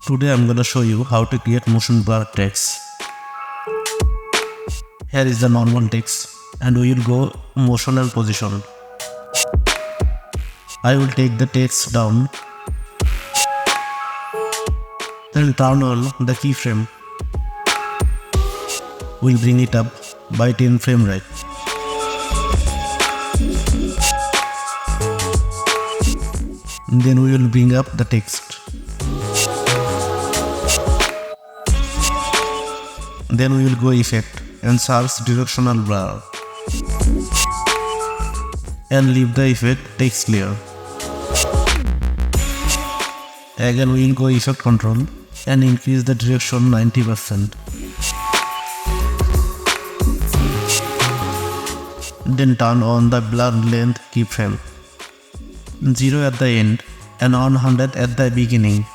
Today I'm gonna show you how to create motion blur text. Here is the normal text and we will go motion and position. I will take the text down, then turn on the keyframe. We'll bring it up by 10 frame rate. Then we will bring up the text. Then we will go effect and search directional blur and leave the effect text layer. Again we will go effect control and increase the direction 90%. Then turn on the blur length keyframe, 0 at the end and 100 at the beginning.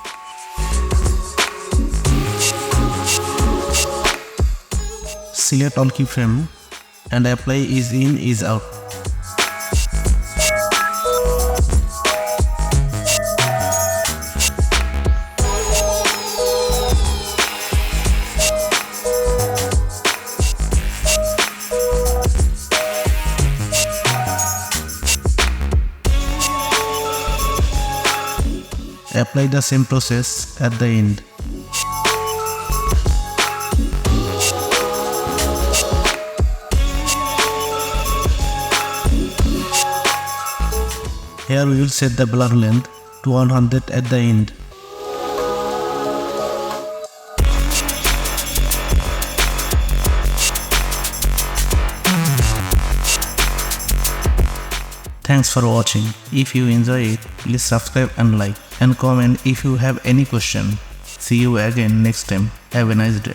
Select all keyframe and apply ease in, ease out. Apply the same process at the end. Here we will set the blur length to 100 at the end. Thanks for watching. If you enjoy it, please subscribe and like and comment if you have any question. See you again next time. Have a nice day.